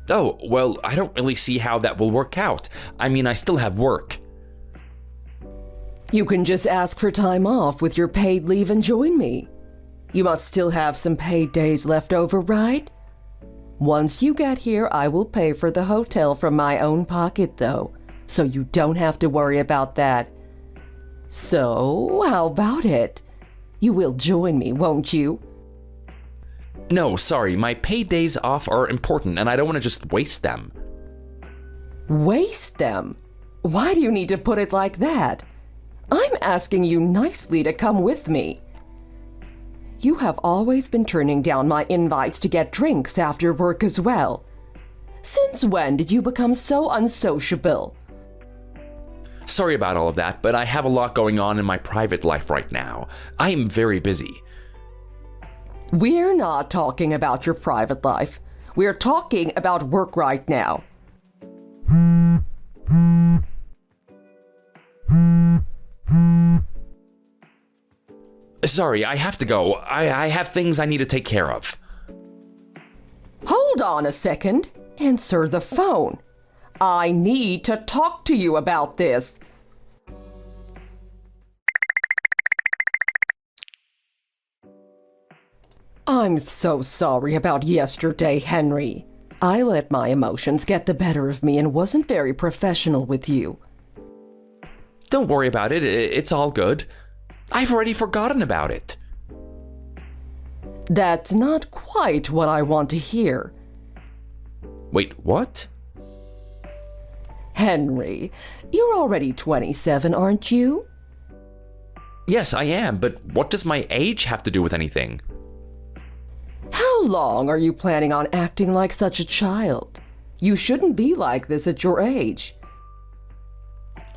Oh, well, I don't really see how that will work out. I mean, I still have work. You can just ask for time off with your paid leave and join me. You must still have some paid days left over, right? Once you get here, I will pay for the hotel from my own pocket, though, so you don't have to worry about that. So, how about it? You will join me, won't you? No, sorry, my paid days off are important and I don't want to just waste them. Waste them? Why do you need to put it like that? I'm asking you nicely to come with me. You have always been turning down my invites to get drinks after work as well. Since when did you become so unsociable? Sorry about all of that, but I have a lot going on in my private life right now. I am very busy. We're not talking about your private life. We're talking about work right now. Sorry, I have to go. I have things I need to take care of. Hold on a second. Answer the phone. I need to talk to you about this. I'm so sorry about yesterday, Henry. I let my emotions get the better of me and wasn't very professional with you. Don't worry about it. It's all good. I've already forgotten about it. That's not quite what I want to hear. Wait, what? Henry, you're already 27, aren't you? Yes, I am, but what does my age have to do with anything? How long are you planning on acting like such a child? You shouldn't be like this at your age.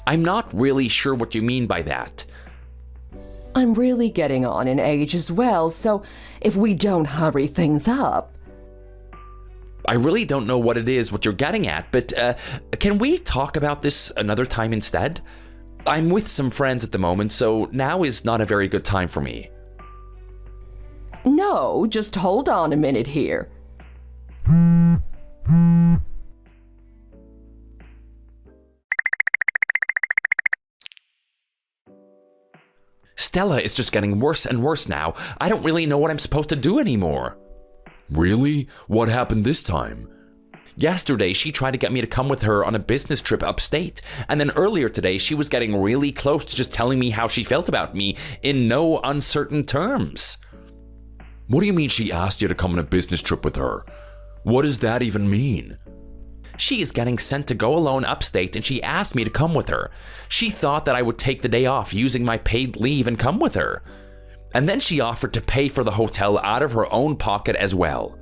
I'm not really sure what you mean by that. I'm really getting on in age as well, so if we don't hurry things up... I really don't know what it is what you're getting at, but can we talk about this another time instead? I'm with some friends at the moment, so now is not a very good time for me. No, just hold on a minute here. Stella is just getting worse and worse now. I don't really know what I'm supposed to do anymore. Really? What happened this time? Yesterday, she tried to get me to come with her on a business trip upstate. And then earlier today, she was getting really close to just telling me how she felt about me in no uncertain terms. What do you mean she asked you to come on a business trip with her? What does that even mean? She is getting sent to go alone upstate and she asked me to come with her. She thought that I would take the day off using my paid leave and come with her. And then she offered to pay for the hotel out of her own pocket as well.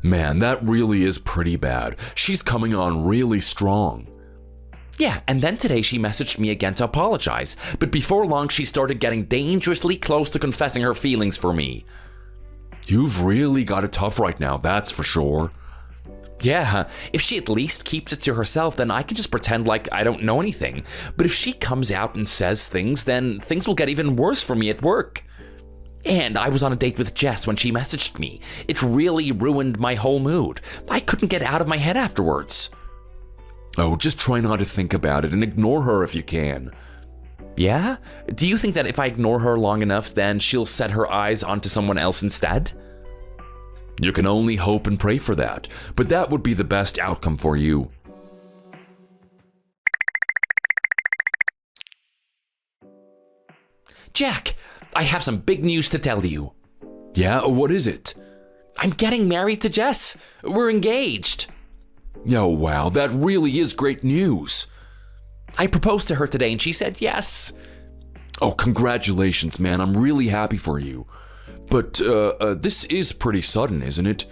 Man, that really is pretty bad. She's coming on really strong. Yeah, and then today she messaged me again to apologize, but before long she started getting dangerously close to confessing her feelings for me. You've really got it tough right now, that's for sure. Yeah, if she at least keeps it to herself, then I can just pretend like I don't know anything. But if she comes out and says things, then things will get even worse for me at work. And I was on a date with Jess when she messaged me. It really ruined my whole mood. I couldn't get out of my head afterwards. Oh, just try not to think about it and ignore her if you can. Yeah? Do you think that if I ignore her long enough, then she'll set her eyes onto someone else instead? You can only hope and pray for that, but that would be the best outcome for you. Jack, I have some big news to tell you. Yeah, what is it? I'm getting married to Jess. We're engaged. Oh, wow, that really is great news. I proposed to her today and she said yes. Oh, congratulations, man. I'm really happy for you. But, this is pretty sudden, isn't it?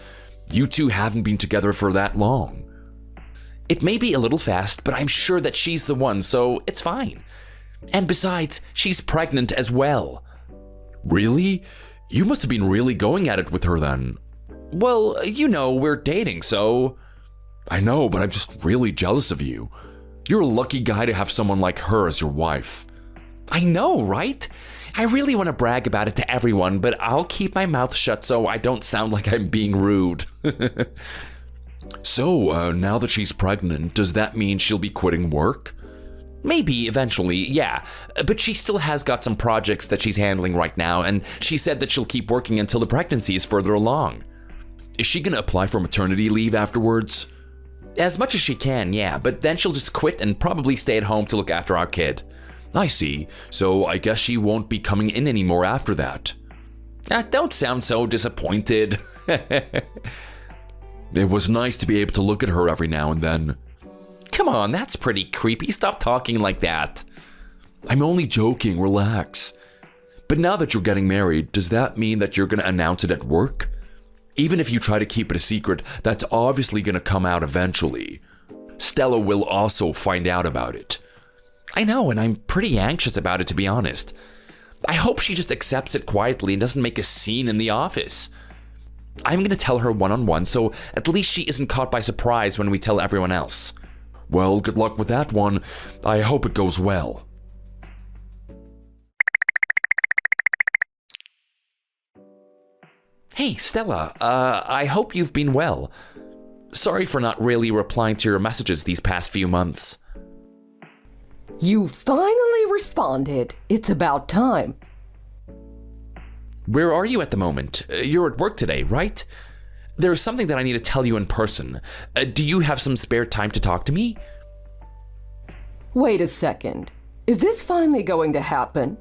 You two haven't been together for that long. It may be a little fast, but I'm sure that she's the one, so it's fine. And besides, she's pregnant as well. Really? You must have been really going at it with her then. Well, you know, we're dating, so... I know, but I'm just really jealous of you. You're a lucky guy to have someone like her as your wife. I know, right? I really want to brag about it to everyone, but I'll keep my mouth shut so I don't sound like I'm being rude. So, now that she's pregnant, does that mean she'll be quitting work? Maybe, eventually, yeah. But she still has got some projects that she's handling right now, and she said that she'll keep working until the pregnancy is further along. Is she gonna apply for maternity leave afterwards? As much as she can, yeah, but then she'll just quit and probably stay at home to look after our kid. I see. So I guess she won't be coming in anymore after that. Don't sound so disappointed. It was nice to be able to look at her every now and then. Come on, that's pretty creepy. Stop talking like that. I'm only joking, relax. But now that you're getting married, does that mean that you're gonna announce it at work? Even if you try to keep it a secret, that's obviously gonna come out eventually. Stella will also find out about it. I know, and I'm pretty anxious about it, to be honest. I hope she just accepts it quietly and doesn't make a scene in the office. I'm gonna tell her one-on-one, so at least she isn't caught by surprise when we tell everyone else. Well, good luck with that one. I hope it goes well. Hey, Stella, I hope you've been well. Sorry for not really replying to your messages these past few months. You finally responded. It's about time. Where are you at the moment? You're at work today, right? There's something that I need to tell you in person. Do you have some spare time to talk to me? Wait a second. Is this finally going to happen?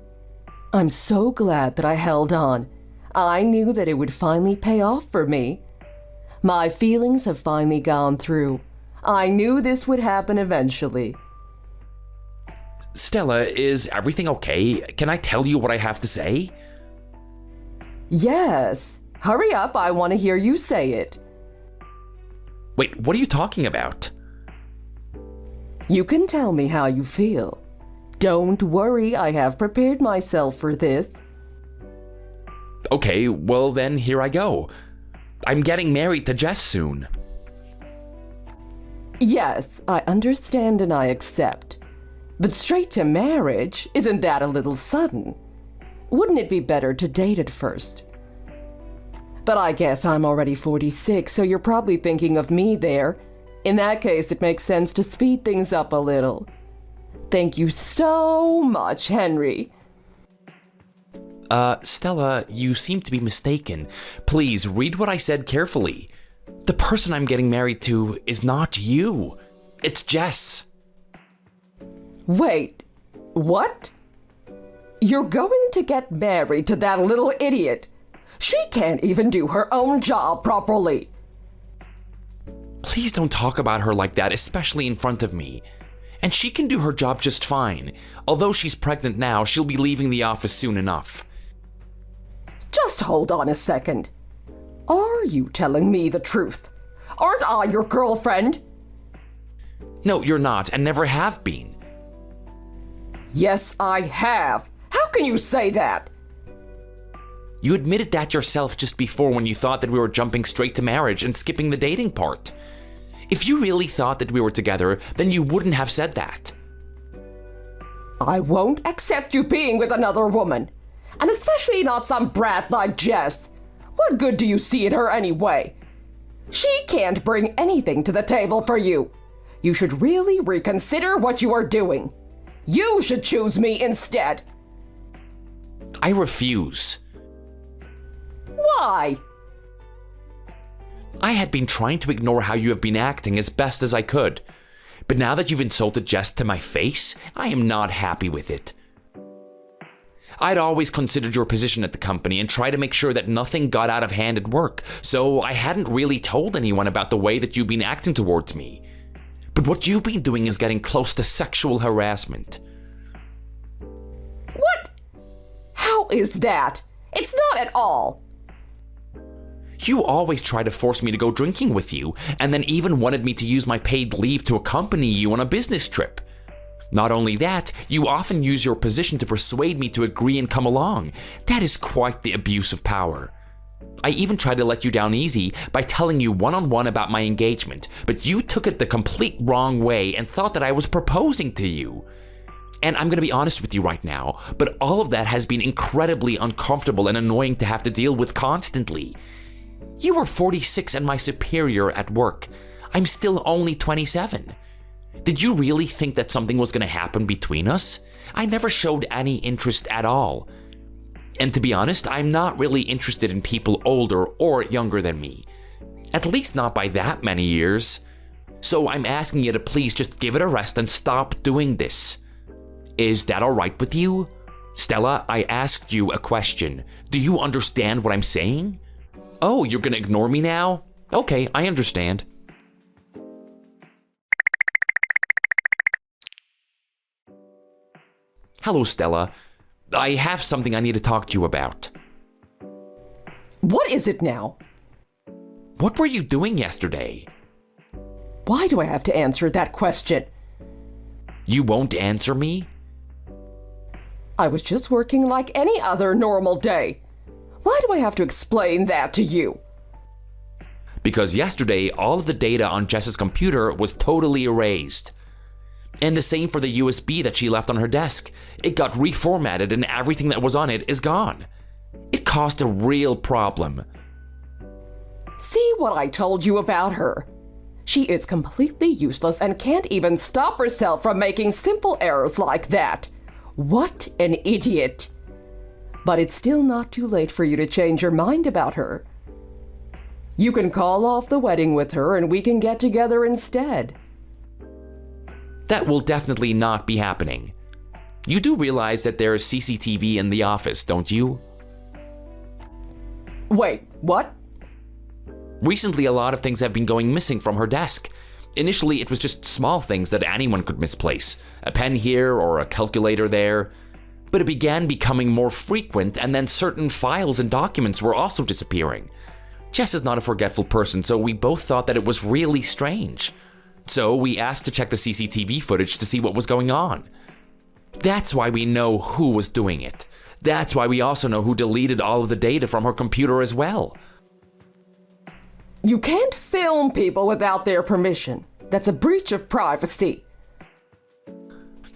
I'm so glad that I held on. I knew that it would finally pay off for me. My feelings have finally gone through. I knew this would happen eventually. Stella, is everything okay? Can I tell you what I have to say? Yes. Hurry up, I want to hear you say it. Wait, what are you talking about? You can tell me how you feel. Don't worry, I have prepared myself for this. Okay, well then, here I go. I'm getting married to Jess soon. Yes, I understand and I accept. But straight to marriage, isn't that a little sudden? Wouldn't it be better to date at first? But I guess I'm already 46, so you're probably thinking of me there. In that case, it makes sense to speed things up a little. Thank you so much, Henry. Stella, you seem to be mistaken. Please read what I said carefully. The person I'm getting married to is not you. It's Jess. Wait, what? You're going to get married to that little idiot? She can't even do her own job properly. Please don't talk about her like that, especially in front of me. And she can do her job just fine. Although she's pregnant now, she'll be leaving the office soon enough. Just hold on a second. Are you telling me the truth? Aren't I your girlfriend? No, you're not, and never have been. Yes, I have. How can you say that? You admitted that yourself just before when you thought that we were jumping straight to marriage and skipping the dating part. If you really thought that we were together, then you wouldn't have said that. I won't accept you being with another woman. And especially not some brat like Jess. What good do you see in her anyway? She can't bring anything to the table for you. You should really reconsider what you are doing. You should choose me instead. I refuse. Why? I had been trying to ignore how you have been acting as best as I could. But now that you've insulted Jess to my face, I am not happy with it. I'd always considered your position at the company and tried to make sure that nothing got out of hand at work, so I hadn't really told anyone about the way that you've been acting towards me. But what you've been doing is getting close to sexual harassment. What? How is that? It's not at all. You always try to force me to go drinking with you, and then even wanted me to use my paid leave to accompany you on a business trip. Not only that, you often use your position to persuade me to agree and come along. That is quite the abuse of power. I even tried to let you down easy by telling you one-on-one about my engagement, but you took it the complete wrong way and thought that I was proposing to you. And I'm gonna be honest with you right now, but all of that has been incredibly uncomfortable and annoying to have to deal with constantly. You were 46 and my superior at work. I'm still only 27. Did you really think that something was going to happen between us? I never showed any interest at all. And to be honest, I'm not really interested in people older or younger than me. At least not by that many years. So I'm asking you to please just give it a rest and stop doing this. Is that all right with you? Stella, I asked you a question. Do you understand what I'm saying? Oh, you're gonna ignore me now? Okay, I understand. Hello, Stella. I have something I need to talk to you about. What is it now? What were you doing yesterday? Why do I have to answer that question? You won't answer me? I was just working like any other normal day. Why do I have to explain that to you? Because yesterday, all of the data on Jess's computer was totally erased. And the same for the USB that she left on her desk. It got reformatted and everything that was on it is gone. It caused a real problem. See what I told you about her. She is completely useless and can't even stop herself from making simple errors like that. What an idiot. But it's still not too late for you to change your mind about her. You can call off the wedding with her and we can get together instead. That will definitely not be happening. You do realize that there is CCTV in the office, don't you? Wait, what? Recently, a lot of things have been going missing from her desk. Initially, it was just small things that anyone could misplace. A pen here or a calculator there. But it began becoming more frequent, and then certain files and documents were also disappearing. Jess is not a forgetful person, so we both thought that it was really strange. So we asked to check the CCTV footage to see what was going on. That's why we know who was doing it. That's why we also know who deleted all of the data from her computer as well. You can't film people without their permission. That's a breach of privacy.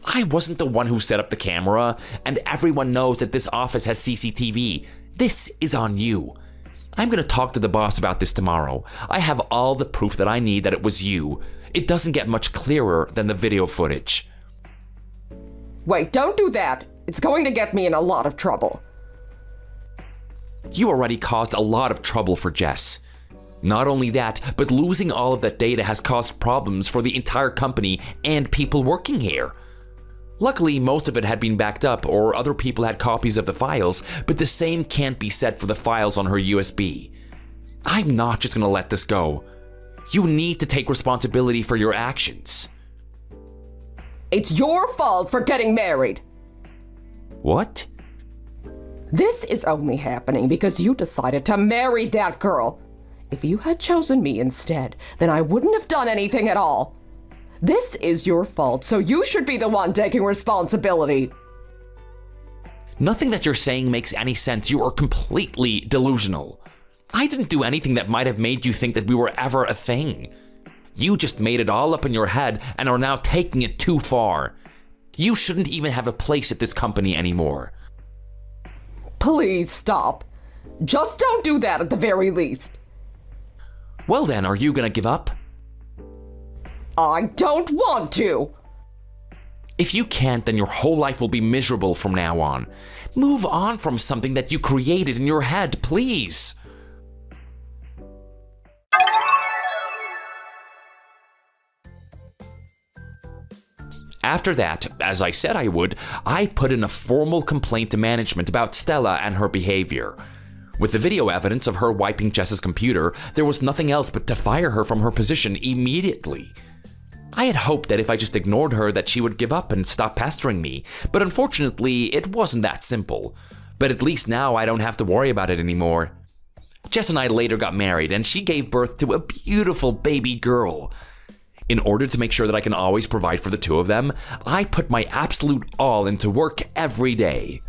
I wasn't the one who set up the camera, and everyone knows that this office has CCTV. This is on you. I'm gonna talk to the boss about this tomorrow. I have all the proof that I need that it was you. It doesn't get much clearer than the video footage. Wait, don't do that. It's going to get me in a lot of trouble. You already caused a lot of trouble for Jess. Not only that, but losing all of that data has caused problems for the entire company and people working here. Luckily, most of it had been backed up or other people had copies of the files, but the same can't be said for the files on her USB. I'm not just gonna let this go. You need to take responsibility for your actions. It's your fault for getting married. What? This is only happening because you decided to marry that girl. If you had chosen me instead, then I wouldn't have done anything at all. This is your fault, so you should be the one taking responsibility. Nothing that you're saying makes any sense. You are completely delusional. I didn't do anything that might have made you think that we were ever a thing. You just made it all up in your head and are now taking it too far. You shouldn't even have a place at this company anymore. Please stop. Just don't do that at the very least. Well then, are you gonna give up? I don't want to. If you can't, then your whole life will be miserable from now on. Move on from something that you created in your head, please. After that, as I said I would, I put in a formal complaint to management about Stella and her behavior. With the video evidence of her wiping Jess's computer, there was nothing else but to fire her from her position immediately. I had hoped that if I just ignored her that she would give up and stop pestering me, but unfortunately it wasn't that simple. But at least now I don't have to worry about it anymore. Jess and I later got married and she gave birth to a beautiful baby girl. In order to make sure that I can always provide for the two of them, I put my absolute all into work every day.